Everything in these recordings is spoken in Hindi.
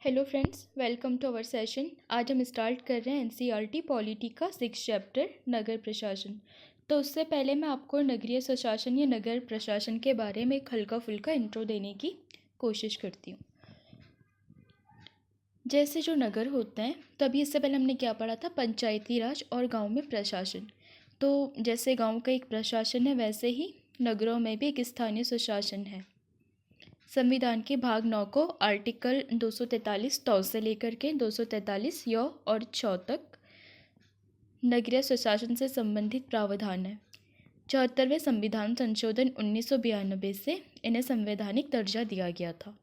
Hello friends, welcome to our session. आज हम स्टार्ट कर रहे हैं एनसीईआरटी पॉलिटी का 6 चैप्टर नगर प्रशासन। तो उससे पहले मैं आपको नगरीय स्वशासन या नगर प्रशासन के बारे में एक हल्का फुल्का इंट्रो देने की कोशिश करती हूँ। जैसे जो नगर होते हैं, तभी इससे पहले हमने क्या पढ़ा था, पंचायती राज और गाँव में प्रशासन। तो जैसे गाँव का एक प्रशासन है, वैसे ही नगरों में भी एक स्थानीय स्वशासन है। संविधान के भाग 9 को आर्टिकल 243 तौ से लेकर के 243 य और 6 तक नगरीय स्वशासन से संबंधित प्रावधान है। 74वें संविधान संशोधन 1992 से इन्हें संवैधानिक दर्जा दिया गया था।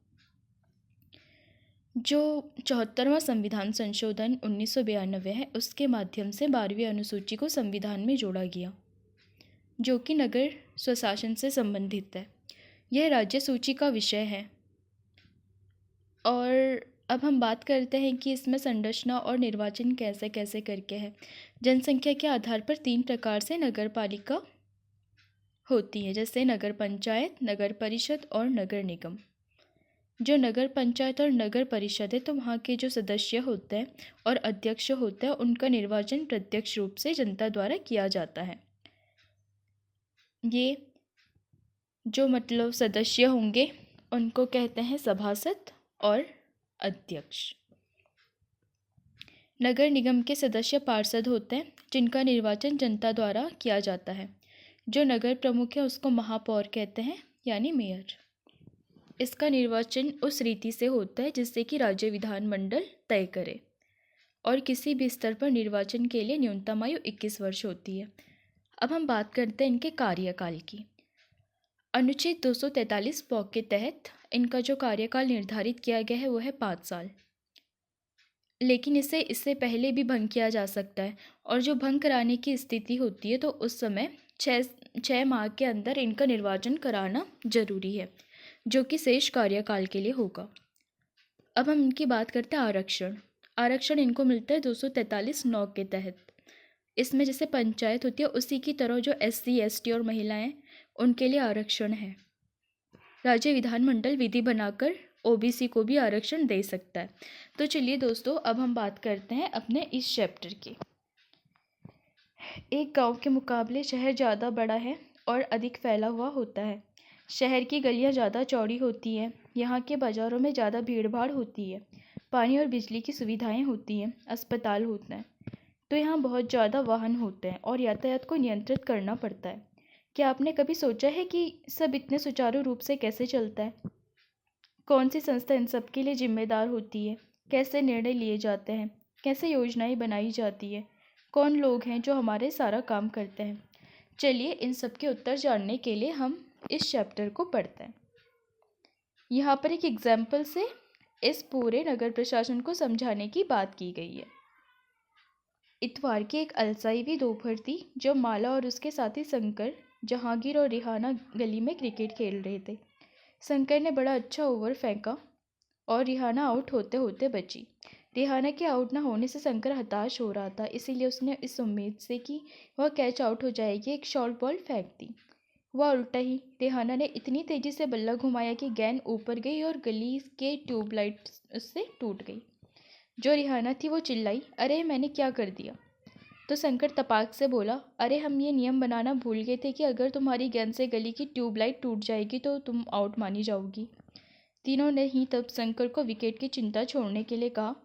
जो 74वां संविधान संशोधन 1992 है, उसके माध्यम से 12वीं अनुसूची को संविधान में जोड़ा गया, जो कि नगर स्वशासन से संबंधित है। यह राज्य सूची का विषय है। और अब हम बात करते हैं कि इसमें संरचना और निर्वाचन कैसे कैसे करके है। जनसंख्या के आधार पर 3 प्रकार से नगर पालिका होती है, जैसे नगर पंचायत, नगर परिषद और नगर निगम। जो नगर पंचायत और नगर परिषद है, तो वहाँ के जो सदस्य होते हैं और अध्यक्ष होते हैं, उनका निर्वाचन प्रत्यक्ष रूप से जनता द्वारा किया जाता है। ये जो सदस्य होंगे, उनको कहते हैं सभासद और अध्यक्ष। नगर निगम के सदस्य पार्षद होते हैं, जिनका निर्वाचन जनता द्वारा किया जाता है। जो नगर प्रमुख है, उसको महापौर कहते हैं, यानी मेयर। इसका निर्वाचन उस रीति से होता है जिससे कि राज्य विधानमंडल तय करे, और किसी भी स्तर पर निर्वाचन के लिए न्यूनतम आयु 21 वर्ष होती है। अब हम बात करते हैं इनके कार्यकाल की। अनुच्छेद 243 पौ के तहत इनका जो कार्यकाल निर्धारित किया गया है, वो है 5 साल। लेकिन इससे पहले भी भंग किया जा सकता है, और जो भंग कराने की स्थिति होती है, तो उस समय 6 माह के अंदर इनका निर्वाचन कराना जरूरी है, जो कि शेष कार्यकाल के लिए होगा। अब हम इनकी बात करते हैं आरक्षण। आरक्षण इनको मिलता है 243(9) के तहत। इसमें जैसे पंचायत होती है, उसी की तरह जो SC ST और महिलाएं, उनके लिए आरक्षण है। राज्य विधानमंडल विधि बनाकर OBC को भी आरक्षण दे सकता है। तो चलिए दोस्तों, अब हम बात करते हैं अपने इस चैप्टर की। एक गांव के मुकाबले शहर ज़्यादा बड़ा है और अधिक फैला हुआ होता है। शहर की गलियां ज़्यादा चौड़ी होती हैं। यहाँ के बाज़ारों में ज़्यादा भीड़ भाड़ होती है। पानी और बिजली की सुविधाएं होती हैं। अस्पताल होते हैं। तो यहाँ बहुत ज़्यादा वाहन होते हैं और यातायात को नियंत्रित करना पड़ता है। क्या आपने कभी सोचा है कि सब इतने सुचारू रूप से कैसे चलता है? कौन सी संस्था इन सब के लिए जिम्मेदार होती है? कैसे निर्णय लिए जाते हैं? कैसे योजनाएं बनाई जाती है? कौन लोग हैं जो हमारे सारा काम करते हैं? चलिए, इन सब के उत्तर जानने के लिए हम इस चैप्टर को पढ़ते हैं। यहाँ पर एक एग्जाम्पल से इस पूरे नगर प्रशासन को समझाने की बात की गई है। इतवार की एक अलसाई हुई दोपहर थी, जब माला और उसके साथी शंकर जहांगीर और रिहाना गली में क्रिकेट खेल रहे थे। शंकर ने बड़ा अच्छा ओवर फेंका और रिहाना आउट होते होते बची। रिहाना के आउट न होने से शंकर हताश हो रहा था, इसीलिए उसने इस उम्मीद से कि वह कैच आउट हो जाएगी, एक शॉर्ट बॉल फेंक दी। वह उल्टा ही, रिहाना ने इतनी तेजी से बल्ला घुमाया कि गेंद ऊपर गई और गली के ट्यूबलाइट उससे टूट गई। जो रिहाना थी, वो चिल्लाई, अरे मैंने क्या कर दिया? तो शंकर तपाक से बोला, अरे हम ये नियम बनाना भूल गए थे कि अगर तुम्हारी गेंद से गली की ट्यूबलाइट टूट जाएगी तो तुम आउट मानी जाओगी। तीनों ने ही तब शंकर को विकेट की चिंता छोड़ने के लिए कहा,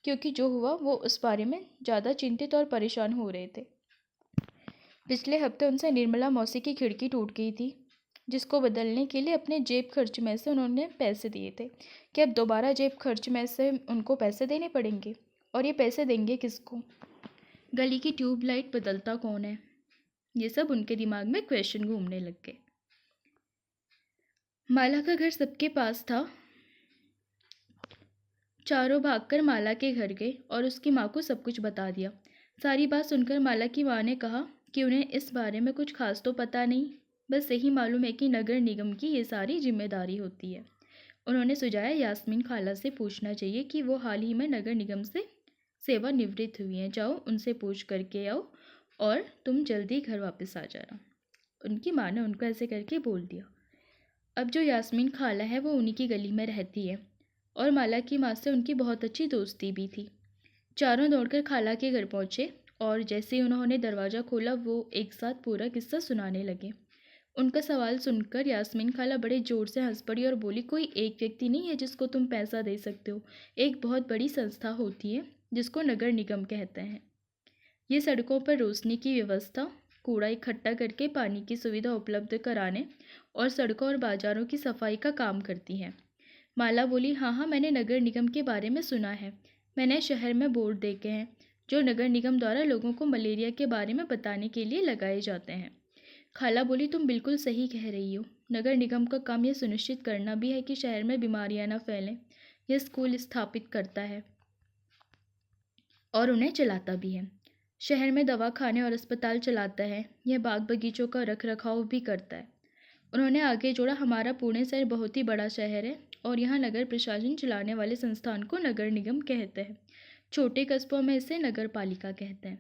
क्योंकि जो हुआ वो उस बारे में ज़्यादा चिंतित और परेशान हो रहे थे। पिछले हफ्ते उनसे निर्मला मौसी की खिड़की टूट गई थी, जिसको बदलने के लिए अपने जेब खर्च में से उन्होंने पैसे दिए थे कि अब दोबारा जेब खर्च में से उनको पैसे देने पड़ेंगे, और ये पैसे देंगे किसको? गली की ट्यूबलाइट बदलता कौन है? ये सब उनके दिमाग में क्वेश्चन घूमने लग गए। माला का घर सबके पास था। चारों भागकर माला के घर गए और उसकी माँ को सब कुछ बता दिया। सारी बात सुनकर माला की माँ ने कहा कि उन्हें इस बारे में कुछ खास तो पता नहीं, बस यही मालूम है कि नगर निगम की ये सारी जिम्मेदारी होती है। उन्होंने सुझाया, यास्मीन खाला से पूछना चाहिए कि वो हाल ही में नगर निगम से सेवानिवृत्त हुई हैं। जाओ, उनसे पूछ करके आओ और तुम जल्दी घर वापस आ जाना। उनकी माँ ने उनको ऐसे करके बोल दिया। अब जो यास्मीन खाला है, वो उन्हीं की गली में रहती है। और माला की माँ से उनकी बहुत अच्छी दोस्ती भी थी। चारों दौड़कर खाला के घर पहुंचे और जैसे ही उन्होंने दरवाज़ा खोला वो एक साथ पूरा किस्सा सुनाने लगे। उनका सवाल सुनकर यास्मीन खाला बड़े ज़ोर से हंस पड़ी और बोली, कोई एक व्यक्ति नहीं है जिसको तुम पैसा दे सकते हो। एक बहुत बड़ी संस्था होती है जिसको नगर निगम कहते हैं। ये सड़कों पर रोशनी की व्यवस्था, कूड़ा इकट्ठा करके पानी की सुविधा उपलब्ध कराने और सड़कों और बाज़ारों की सफाई का काम करती है। माला बोली, हाँ हाँ, मैंने नगर निगम के बारे में सुना है। मैंने शहर में बोर्ड देखे हैं जो नगर निगम द्वारा लोगों को मलेरिया के बारे में बताने के लिए लगाए जाते हैं। खाला बोली, तुम बिल्कुल सही कह रही हो। नगर निगम का काम यह सुनिश्चित करना भी है कि शहर में बीमारियां न फैलें। यह स्कूल स्थापित करता है और उन्हें चलाता भी है। शहर में दवाखाने और अस्पताल चलाता है। यह बाग बगीचों का रख रखाव भी करता है। उन्होंने आगे जोड़ा, हमारा पुणे शहर बहुत ही बड़ा शहर है और यहाँ नगर प्रशासन चलाने वाले संस्थान को नगर निगम कहते हैं। छोटे कस्बों में इसे नगर पालिका कहते हैं।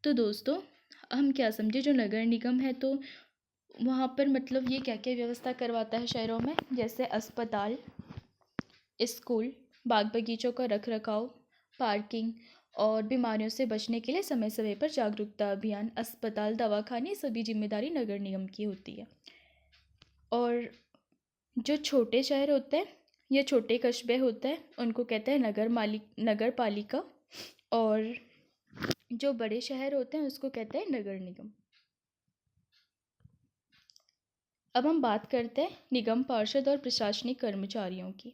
तो दोस्तों, हम क्या समझे, जो नगर निगम है तो वहाँ पर मतलब ये क्या क्या व्यवस्था करवाता है शहरों में, जैसे अस्पताल, स्कूल, बाग बगीचों का रख रखाव, पार्किंग और बीमारियों से बचने के लिए समय समय पर जागरूकता अभियान, अस्पताल, दवाखाने, सभी जिम्मेदारी नगर निगम की होती है। और जो छोटे शहर होते हैं या छोटे कस्बे होते हैं उनको कहते हैं नगर पालिका, और जो बड़े शहर होते हैं उसको कहते हैं नगर निगम। अब हम बात करते हैं निगम पार्षद और प्रशासनिक कर्मचारियों की।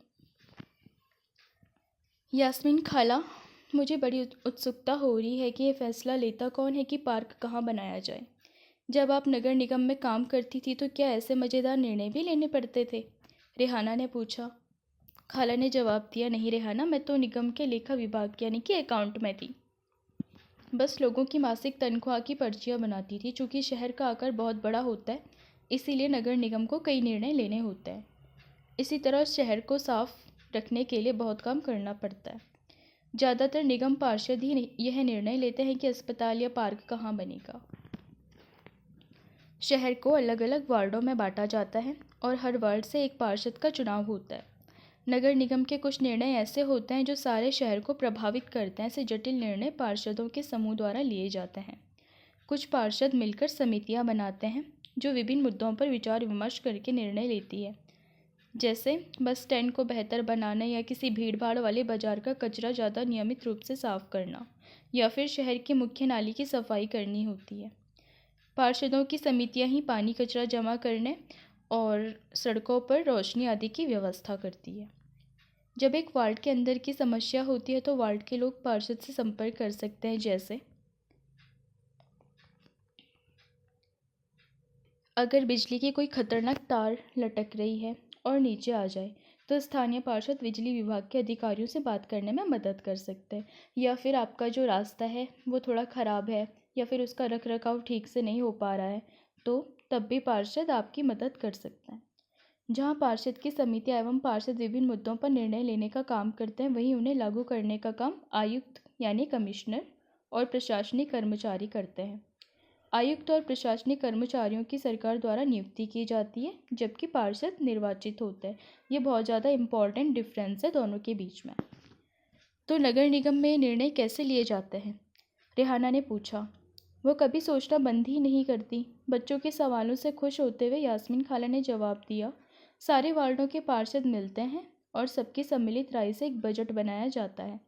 यास्मीन खाला, मुझे बड़ी उत्सुकता हो रही है कि ये फैसला लेता कौन है कि पार्क कहाँ बनाया जाए। जब आप नगर निगम में काम करती थी तो क्या ऐसे मज़ेदार निर्णय भी लेने पड़ते थे? रेहाना ने पूछा। खाला ने जवाब दिया, नहीं रेहाना, मैं तो निगम के लेखा विभाग यानी कि अकाउंट में थी। बस लोगों की मासिक तनख्वाह की पर्चियाँ बनाती थी। चूँकि शहर का आकार बहुत बड़ा होता है इसीलिए नगर निगम को कई निर्णय लेने होते हैं। इसी तरह शहर को साफ रखने के लिए बहुत काम करना पड़ता है। ज़्यादातर निगम पार्षद ही यह निर्णय लेते हैं कि अस्पताल या पार्क कहाँ बनेगा। शहर को अलग अलग वार्डों में बांटा जाता है और हर वार्ड से एक पार्षद का चुनाव होता है। नगर निगम के कुछ निर्णय ऐसे होते हैं जो सारे शहर को प्रभावित करते हैं। ऐसे जटिल निर्णय पार्षदों के समूह द्वारा लिए जाते हैं। कुछ पार्षद मिलकर समितियां बनाते हैं जो विभिन्न मुद्दों पर विचार विमर्श करके निर्णय लेती है, जैसे बस स्टैंड को बेहतर बनाना या किसी भीड़भाड़ वाले बाजार का कचरा ज़्यादा नियमित रूप से साफ करना, या फिर शहर की मुख्य नाली की सफाई करनी होती है। पार्षदों की समितियां ही पानी, कचरा जमा करने और सड़कों पर रोशनी आदि की व्यवस्था करती है। जब एक वार्ड के अंदर की समस्या होती है तो वार्ड के लोग पार्षद से संपर्क कर सकते हैं, जैसे अगर बिजली की कोई खतरनाक तार लटक रही है और नीचे आ जाए तो स्थानीय पार्षद बिजली विभाग के अधिकारियों से बात करने में मदद कर सकते हैं। या फिर आपका जो रास्ता है वो थोड़ा ख़राब है या फिर उसका रख रखाव ठीक से नहीं हो पा रहा है तो तब भी पार्षद आपकी मदद कर सकते हैं। जहाँ पार्षद की समितियाँ एवं पार्षद विभिन्न मुद्दों पर निर्णय लेने का काम करते हैं, वहीं उन्हें लागू करने का काम आयुक्त यानी कमिश्नर और प्रशासनिक कर्मचारी करते हैं। आयुक्त और प्रशासनिक कर्मचारियों की सरकार द्वारा नियुक्ति की जाती है, जबकि पार्षद निर्वाचित होते हैं। ये बहुत ज़्यादा इम्पॉर्टेंट डिफरेंस है दोनों के बीच में। तो नगर निगम में निर्णय कैसे लिए जाते हैं? रेहाना ने पूछा। वो कभी सोचना बंद ही नहीं करती। बच्चों के सवालों से खुश होते हुए यास्मीन खाला ने जवाब दिया, सारे वार्डों के पार्षद मिलते हैं और सबकी सम्मिलित राय से एक बजट बनाया जाता है।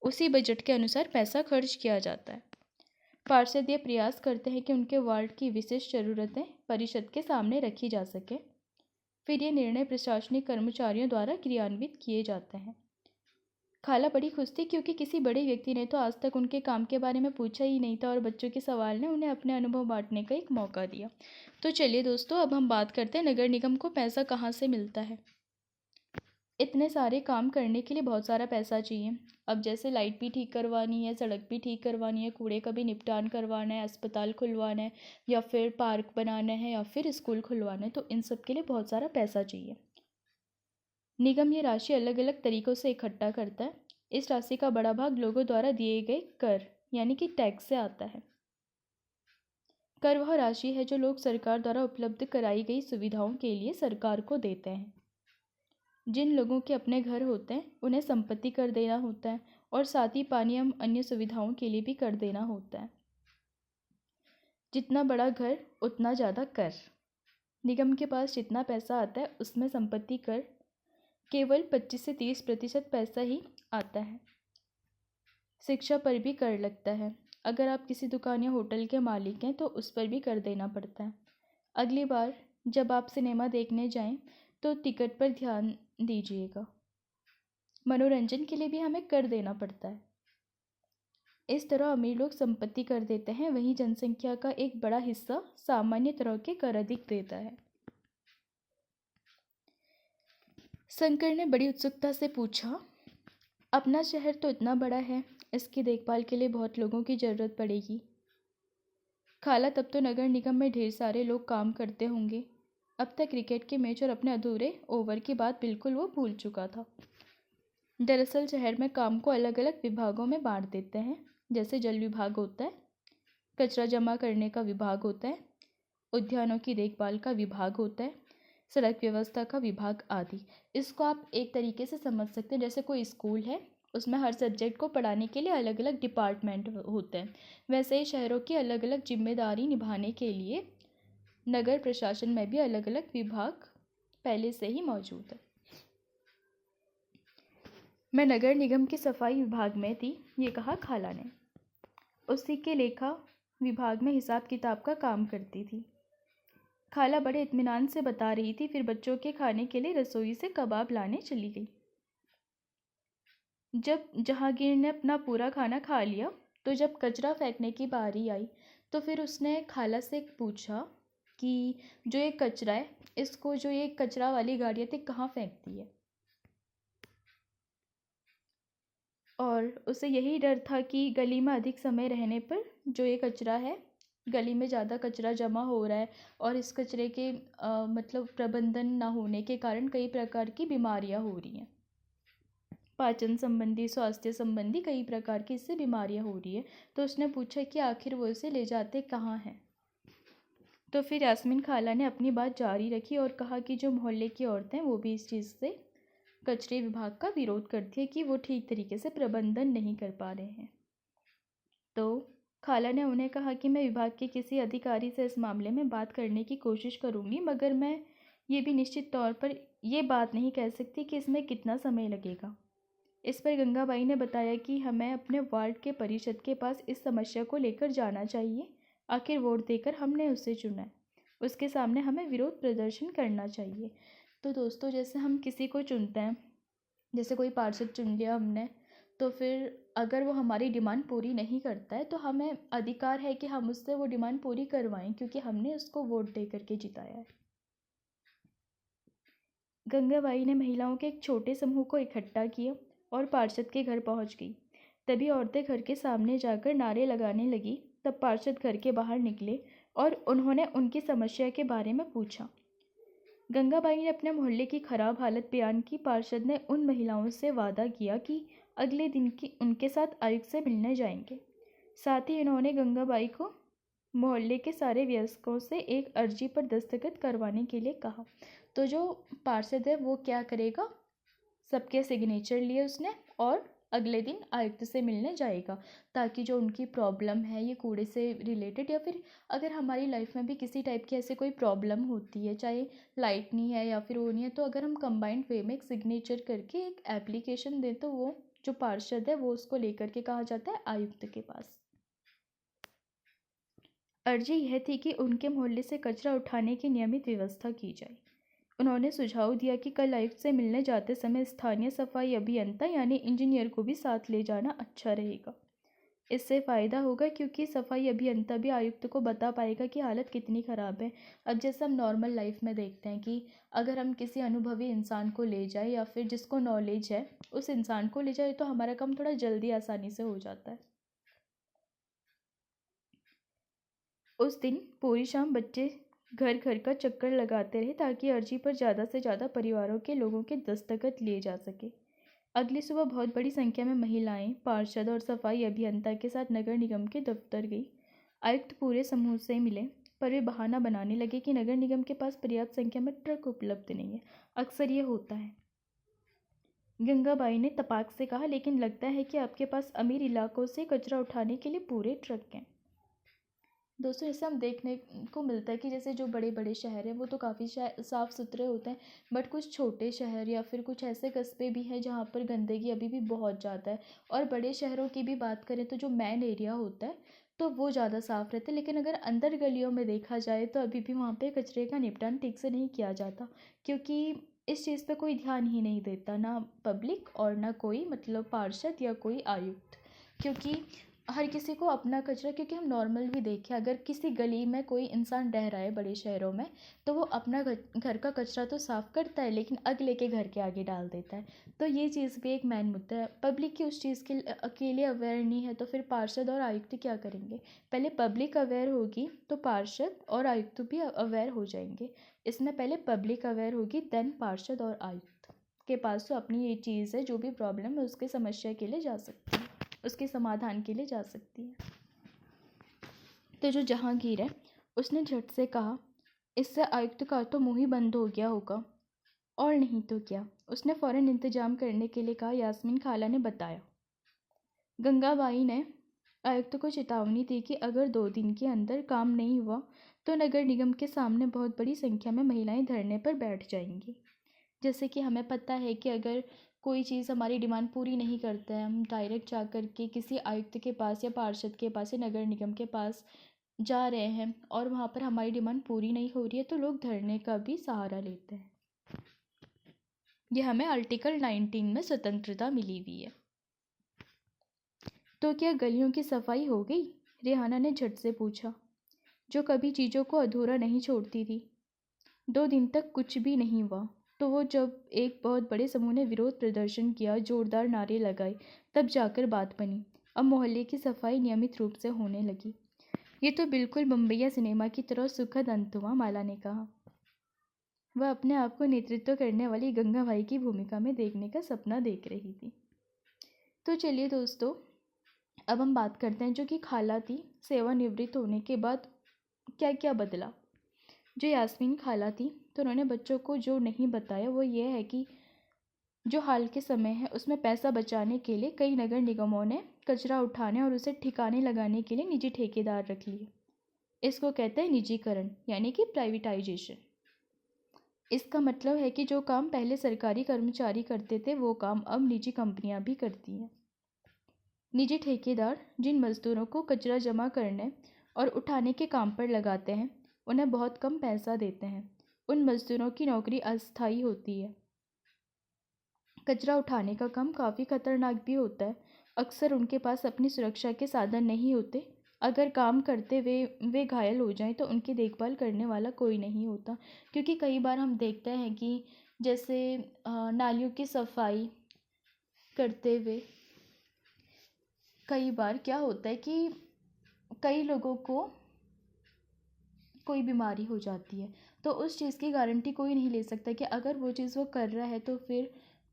उसी बजट के अनुसार पैसा खर्च किया जाता है। पार्षद ये प्रयास करते हैं कि उनके वार्ड की विशेष ज़रूरतें परिषद के सामने रखी जा सके। फिर ये निर्णय प्रशासनिक कर्मचारियों द्वारा क्रियान्वित किए जाते हैं। खाला बड़ी खुश थी क्योंकि किसी बड़े व्यक्ति ने तो आज तक उनके काम के बारे में पूछा ही नहीं था और बच्चों के सवाल ने उन्हें अपने अनुभव बांटने का एक मौका दिया। तो चलिए दोस्तों, अब हम बात करते हैं नगर निगम को पैसा कहाँ से मिलता है। इतने सारे काम करने के लिए बहुत सारा पैसा चाहिए। अब जैसे लाइट भी ठीक करवानी है, सड़क भी ठीक करवानी है, कूड़े का भी निपटान करवाना है, अस्पताल खुलवाना है या फिर पार्क बनाना है या फिर स्कूल खुलवाना है, तो इन सब के लिए बहुत सारा पैसा चाहिए। निगम ये राशि अलग अलग तरीक़ों से इकट्ठा करता है। इस राशि का बड़ा भाग लोगों द्वारा दिए गए कर यानी कि टैक्स से आता है। कर वह राशि है जो लोग सरकार द्वारा उपलब्ध कराई गई सुविधाओं के लिए सरकार को देते हैं। जिन लोगों के अपने घर होते हैं उन्हें संपत्ति कर देना होता है और साथ ही पानी एवं अन्य सुविधाओं के लिए भी कर देना होता है। जितना बड़ा घर उतना ज़्यादा कर। निगम के पास जितना पैसा आता है उसमें संपत्ति कर केवल 25 से 30% पैसा ही आता है। शिक्षा पर भी कर लगता है। अगर आप किसी दुकान या होटल के मालिक हैं तो उस पर भी कर देना पड़ता है। अगली बार जब आप सिनेमा देखने जाएं तो टिकट पर ध्यान दीजिएगा। मनोरंजन के लिए भी हमें कर देना पड़ता है। इस तरह अमीर लोग संपत्ति कर देते हैं, वहीं जनसंख्या का एक बड़ा हिस्सा सामान्य तरह के कर अधिक देता है। शंकर ने बड़ी उत्सुकता से पूछा, अपना शहर तो इतना बड़ा है, इसकी देखभाल के लिए बहुत लोगों की ज़रूरत पड़ेगी। खाला, तब तो नगर निगम में ढेर सारे लोग काम करते होंगे। अब तक क्रिकेट के मैच और अपने अधूरे ओवर की बात बिल्कुल वो भूल चुका था। दरअसल शहर में काम को अलग अलग विभागों में बांट देते हैं, जैसे जल विभाग होता है, कचरा जमा करने का विभाग होता है, उद्यानों की देखभाल का विभाग होता है, सड़क व्यवस्था का विभाग आदि। इसको आप एक तरीके से समझ सकते हैं जैसे कोई स्कूल है, उसमें हर सब्जेक्ट को पढ़ाने के लिए अलग अलग डिपार्टमेंट होते हैं। वैसे ही शहरों की अलग अलग जिम्मेदारी निभाने के लिए नगर प्रशासन में भी अलग अलग विभाग पहले से ही मौजूद है। मैं नगर निगम की सफाई विभाग में थी, ये कहा खाला ने। उसी के लेखा विभाग में हिसाब किताब का काम करती थी। खाला बड़े इत्मीनान से बता रही थी, फिर बच्चों के खाने के लिए रसोई से कबाब लाने चली गई। जब जहांगीर ने अपना पूरा खाना खा लिया तो जब कचरा फेंकने की बारी आई तो फिर उसने खाला से पूछा कि जो ये कचरा है, इसको जो ये कचरा वाली गाड़ी आती कहाँ फेंकती है। और उसे यही डर था कि गली में अधिक समय रहने पर जो ये कचरा है, गली में ज़्यादा कचरा जमा हो रहा है और इस कचरे के मतलब प्रबंधन ना होने के कारण कई प्रकार की बीमारियां हो रही हैं। पाचन संबंधी, स्वास्थ्य संबंधी कई प्रकार की इससे बीमारियां हो रही है। तो उसने पूछा कि आखिर वो इसे ले जाते कहाँ हैं। तो फिर यास्मीन खाला ने अपनी बात जारी रखी और कहा कि जो मोहल्ले की औरतें वो भी इस चीज़ से, कचरे विभाग का विरोध करती है कि वो ठीक तरीके से प्रबंधन नहीं कर पा रहे हैं। तो खाला ने उन्हें कहा कि मैं विभाग के किसी अधिकारी से इस मामले में बात करने की कोशिश करूँगी, मगर मैं ये भी निश्चित तौर पर ये बात नहीं कह सकती कि इसमें कितना समय लगेगा। इस पर गंगाबाई ने बताया कि हमें अपने वार्ड के परिषद के पास इस समस्या को लेकर जाना चाहिए। आखिर वोट देकर हमने उसे चुना है, उसके सामने हमें विरोध प्रदर्शन करना चाहिए। तो दोस्तों, जैसे हम किसी को चुनते हैं, जैसे कोई पार्षद चुन लिया हमने, तो फिर अगर वो हमारी डिमांड पूरी नहीं करता है तो हमें अधिकार है कि हम उससे वो डिमांड पूरी करवाएं, क्योंकि हमने उसको वोट दे करके जिताया है। गंगाबाई ने महिलाओं के एक छोटे समूह को इकट्ठा किया और पार्षद के घर पहुंच गई। तभी औरतें घर के सामने जाकर नारे लगाने लगी। तब पार्षद घर के बाहर निकले और उन्होंने उनकी समस्या के बारे में पूछा। गंगाबाई ने अपने मोहल्ले की खराब हालत बयान की। पार्षद ने उन महिलाओं से वादा किया कि अगले दिन की उनके साथ आयुक्त से मिलने जाएंगे। साथ ही इन्होंने गंगाबाई को मोहल्ले के सारे वयस्कों से एक अर्जी पर दस्तखत करवाने के लिए कहा। तो जो पार्षद है वो क्या करेगा, सबके सिग्नेचर लिए उसने और अगले दिन आयुक्त से मिलने जाएगा, ताकि जो उनकी प्रॉब्लम है ये कूड़े से रिलेटेड, या फिर अगर हमारी लाइफ में भी किसी टाइप की ऐसे कोई प्रॉब्लम होती है, चाहे लाइट नहीं है या फिर वो नहीं है, तो अगर हम कंबाइंड वे में एक सिग्नेचर करके एक एप्लीकेशन दें तो वो जो पार्षद है वो उसको लेकर के कहा जाता है आयुक्त के पास। अर्जी यह थी कि उनके मोहल्ले से कचरा उठाने की नियमित व्यवस्था की जाए। उन्होंने सुझाव दिया कि कल आयुक्त से मिलने जाते समय स्थानीय सफाई अभियंता यानी इंजीनियर को भी साथ ले जाना अच्छा रहेगा। इससे फ़ायदा होगा क्योंकि सफाई अभियंता भी आयुक्त को बता पाएगा कि हालत कितनी ख़राब है। अब जैसे हम नॉर्मल लाइफ में देखते हैं कि अगर हम किसी अनुभवी इंसान को ले जाए या फिर जिसको नॉलेज है उस इंसान को ले जाए तो हमारा काम थोड़ा जल्दी आसानी से हो जाता है। उस दिन पूरी शाम बच्चे घर घर का चक्कर लगाते रहे ताकि अर्जी पर ज़्यादा से ज़्यादा परिवारों के लोगों के दस्तखत लिए जा सके। अगली सुबह बहुत बड़ी संख्या में महिलाएं, पार्षद और सफाई अभियंता के साथ नगर निगम के दफ्तर गई। आयुक्त पूरे समूह से मिले, पर वे बहाना बनाने लगे कि नगर निगम के पास पर्याप्त संख्या में ट्रक उपलब्ध नहीं है। अक्सर ये होता है। गंगाबाई ने तपाक से कहा, लेकिन लगता है कि आपके पास अमीर इलाकों से कचरा उठाने के लिए पूरे ट्रक हैं। दोस्तों, इससे हम देखने को मिलता है कि जैसे जो बड़े बड़े शहर हैं वो तो काफ़ी साफ़ सुथरे होते हैं, बट कुछ छोटे शहर या फिर कुछ ऐसे कस्बे भी हैं जहाँ पर गंदगी अभी भी बहुत ज़्यादा है। और बड़े शहरों की भी बात करें तो जो मेन एरिया होता है तो वो ज़्यादा साफ़ रहता है, लेकिन अगर अंदर गलियों में देखा जाए तो अभी भी वहाँ पे कचरे का निपटान ठीक से नहीं किया जाता, क्योंकि इस चीज़ पे कोई ध्यान ही नहीं देता, ना पब्लिक और ना कोई मतलब पार्षद या कोई आयुक्त। क्योंकि हर किसी को अपना कचरा, क्योंकि हम नॉर्मल भी देखें, अगर किसी गली में कोई इंसान रह रहा है बड़े शहरों में तो वो अपना घर का कचरा तो साफ़ करता है, लेकिन अगले के घर के आगे डाल देता है। तो ये चीज़ भी एक मेन मुद्दा है। पब्लिक की उस चीज़ के अकेले अवेयर नहीं है तो फिर पार्षद और आयुक्त क्या करेंगे? पहले पब्लिक अवेयर होगी तो पार्षद और आयुक्त भी अवेयर हो जाएंगे। इसमें पहले पब्लिक अवेयर होगी, देन पार्षद और आयुक्त के पास तो अपनी ये चीज़ है, जो भी प्रॉब्लम है उसके समस्या के लिए जा सकती है, उसके समाधान के लिए जा सकती है। तो जो जहांगीर है उसने झट से कहा, इससे आयुक्त का तो मुंह ही बंद हो गया होगा। और नहीं तो क्या, उसने फ़ौरन इंतजाम करने के लिए कहा। यास्मीन खाला ने बताया। गंगाबाई ने आयुक्त को चेतावनी दी कि अगर 2 दिन के अंदर काम नहीं हुआ तो नगर निगम के सामने बहुत बड़ी संख्या में महिलाएं धरने पर बैठ जाएंगी। जैसे कि हमें पता है कि अगर कोई चीज़ हमारी डिमांड पूरी नहीं करता है, हम डायरेक्ट जा कर के किसी आयुक्त के पास या पार्षद के पास या नगर निगम के पास जा रहे हैं और वहाँ पर हमारी डिमांड पूरी नहीं हो रही है तो लोग धरने का भी सहारा लेते हैं। ये हमें आर्टिकल 19 में स्वतंत्रता मिली हुई है। तो क्या गलियों की सफाई हो गई? रेहाना ने झट से पूछा, जो कभी चीज़ों को अधूरा नहीं छोड़ती थी। 2 दिन तक कुछ भी नहीं हुआ। तो वो जब एक बहुत बड़े समूह ने विरोध प्रदर्शन किया, जोरदार नारे लगाए, तब जाकर बात बनी। अब मोहल्ले की सफाई नियमित रूप से होने लगी। ये तो बिल्कुल बम्बैया सिनेमा की तरह सुखद अंत हुआ, माला ने कहा। वह अपने आप को नेतृत्व करने वाली गंगाबाई की भूमिका में देखने का सपना देख रही थी। तो चलिए दोस्तों, अब हम बात करते हैं जो कि खाला थी, सेवानिवृत्त होने के बाद क्या क्या बदला। जो यास्मीन खाला थी तो उन्होंने बच्चों को जो नहीं बताया वो ये है कि जो हाल के समय है उसमें पैसा बचाने के लिए कई नगर निगमों ने कचरा उठाने और उसे ठिकाने लगाने के लिए निजी ठेकेदार रख लिए। इसको कहते हैं निजीकरण, यानी कि प्राइवेटाइजेशन। इसका मतलब है कि जो काम पहले सरकारी कर्मचारी करते थे वो काम अब निजी कंपनियां भी करती हैं। निजी ठेकेदार जिन मज़दूरों को कचरा जमा करने और उठाने के काम पर लगाते हैं उन्हें बहुत कम पैसा देते हैं। उन मज़दूरों की नौकरी अस्थायी होती है। कचरा उठाने का काम काफ़ी खतरनाक भी होता है। अक्सर उनके पास अपनी सुरक्षा के साधन नहीं होते। अगर काम करते वे घायल हो जाएं तो उनकी देखभाल करने वाला कोई नहीं होता। क्योंकि कई बार हम देखते हैं कि जैसे नालियों की सफाई करते हुए कई बार क्या होता है कि कई लोगों को कोई बीमारी हो जाती है, तो उस चीज़ की गारंटी कोई नहीं ले सकता कि अगर वो चीज़ वो कर रहा है तो फिर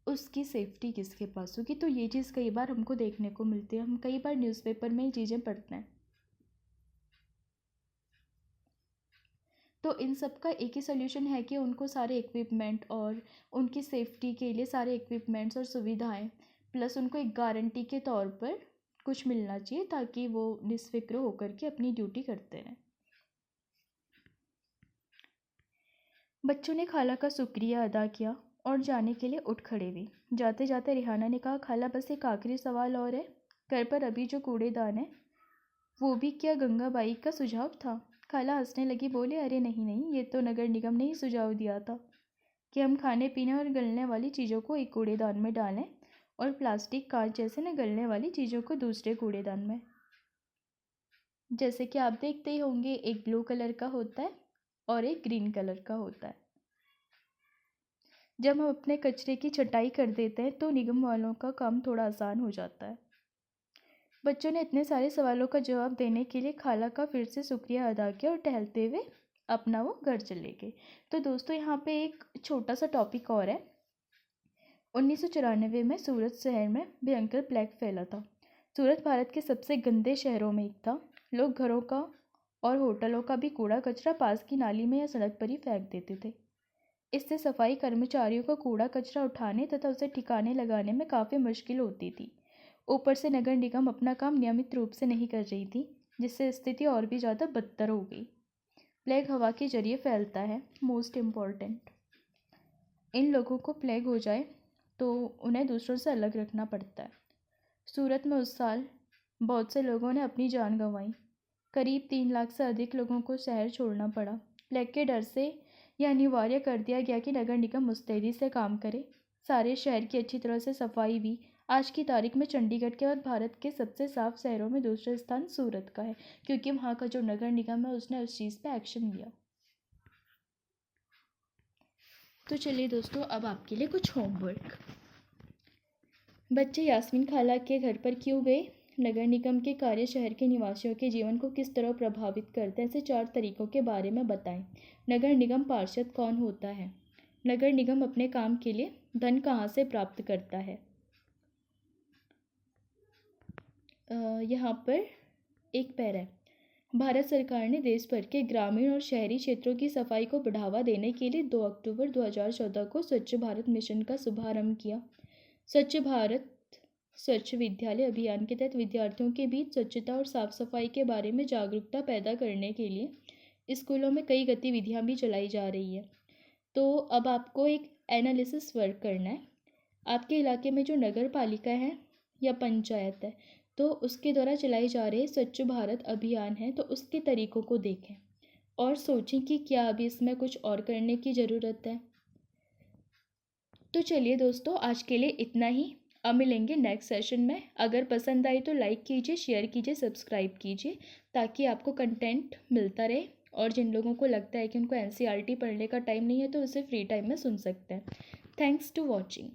उसकी सेफ्टी किसके पास होगी। तो ये चीज़ कई बार हमको देखने को मिलती है, हम कई बार न्यूज़पेपर में ये चीज़ें पढ़ते हैं। तो इन सब का एक ही सोल्यूशन है कि उनको सारे इक्विपमेंट और उनकी सेफ्टी के लिए सारे इक्विपमेंट्स और सुविधाएं प्लस उनको एक गारंटी के तौर पर कुछ मिलना चाहिए ताकि वो निश्फिक्र होकर के अपनी ड्यूटी करते रहें। बच्चों ने खाला का शुक्रिया अदा किया और जाने के लिए उठ खड़े हुए। जाते जाते रेहाना ने कहा, खाला बस एक आखिरी सवाल और है। घर पर अभी जो कूड़ेदान है वो भी क्या गंगाबाई का सुझाव था? खाला हंसने लगी, बोले, अरे नहीं नहीं, ये तो नगर निगम ने ही सुझाव दिया था कि हम खाने पीने और गलने वाली चीज़ों को एक कूड़ेदान में डालें और प्लास्टिक, कांच जैसे न गलने वाली चीज़ों को दूसरे कूड़ेदान में। जैसे कि आप देखते ही होंगे, एक ब्लू कलर का होता है और एक ग्रीन कलर का होता है। जब हम अपने कचरे की छटाई कर देते हैं तो निगम वालों का काम थोड़ा आसान हो जाता है। बच्चों ने इतने सारे सवालों का जवाब देने के लिए खाला का फिर से शुक्रिया अदा किया और टहलते हुए अपना वो घर चले गए। तो दोस्तों, यहाँ पे एक छोटा सा टॉपिक और है। 1994 में सूरत शहर में भयंकर प्लेग फैला था। सूरत भारत के सबसे गंदे शहरों में एक था। लोग घरों का और होटलों का भी कूड़ा कचरा पास की नाली में या सड़क पर ही फेंक देते थे। इससे सफाई कर्मचारियों को कूड़ा कचरा उठाने तथा उसे ठिकाने लगाने में काफ़ी मुश्किल होती थी। ऊपर से नगर निगम अपना काम नियमित रूप से नहीं कर रही थी, जिससे स्थिति और भी ज़्यादा बदतर हो गई। प्लेग हवा के जरिए फैलता है। मोस्ट इम्पॉर्टेंट, इन लोगों को प्लेग हो जाए तो उन्हें दूसरों से अलग रखना पड़ता है। सूरत में उस साल बहुत से लोगों ने अपनी जान गंवाई। करीब 3 लाख से अधिक लोगों को शहर छोड़ना पड़ा। प्लेग के डर से यह अनिवार्य कर दिया गया कि नगर निगम मुस्तैदी से काम करे। सारे शहर की अच्छी तरह से सफाई भी। आज की तारीख में चंडीगढ़ के बाद भारत के सबसे साफ शहरों में दूसरा स्थान सूरत का है, क्योंकि वहाँ का जो नगर निगम है उसने उस चीज़ पे एक्शन लिया। तो चलिए दोस्तों, अब आपके लिए कुछ होमवर्क। बच्चे यास्मीन खाला के घर पर क्यों गए? नगर निगम के कार्य शहर के निवासियों के जीवन को किस तरह प्रभावित करते हैं, ऐसे 4 तरीकों के बारे में बताएं। नगर निगम पार्षद कौन होता है? नगर निगम अपने काम के लिए धन कहाँ से प्राप्त करता है? यहाँ पर एक पैरा है। भारत सरकार ने देश भर के ग्रामीण और शहरी क्षेत्रों की सफाई को बढ़ावा देने के लिए 2 अक्टूबर 2014 को स्वच्छ भारत मिशन का शुभारंभ किया। स्वच्छ भारत स्वच्छ विद्यालय अभियान के तहत विद्यार्थियों के बीच स्वच्छता और साफ सफाई के बारे में जागरूकता पैदा करने के लिए स्कूलों में कई गतिविधियां भी चलाई जा रही है। तो अब आपको एक एनालिसिस वर्क करना है। आपके इलाके में जो नगर पालिका है या पंचायत है, तो उसके द्वारा चलाए जा रहे स्वच्छ भारत अभियान है, तो उसके तरीकों को देखें और सोचें कि क्या अभी इसमें कुछ और करने की ज़रूरत है। तो चलिए दोस्तों, आज के लिए इतना ही। अब मिलेंगे नेक्स्ट सेशन में। अगर पसंद आई तो लाइक कीजिए, शेयर कीजिए, सब्सक्राइब कीजिए, ताकि आपको कंटेंट मिलता रहे। और जिन लोगों को लगता है कि उनको एनसीईआरटी पढ़ने का टाइम नहीं है, तो उसे फ्री टाइम में सुन सकते हैं। Thanks to watching.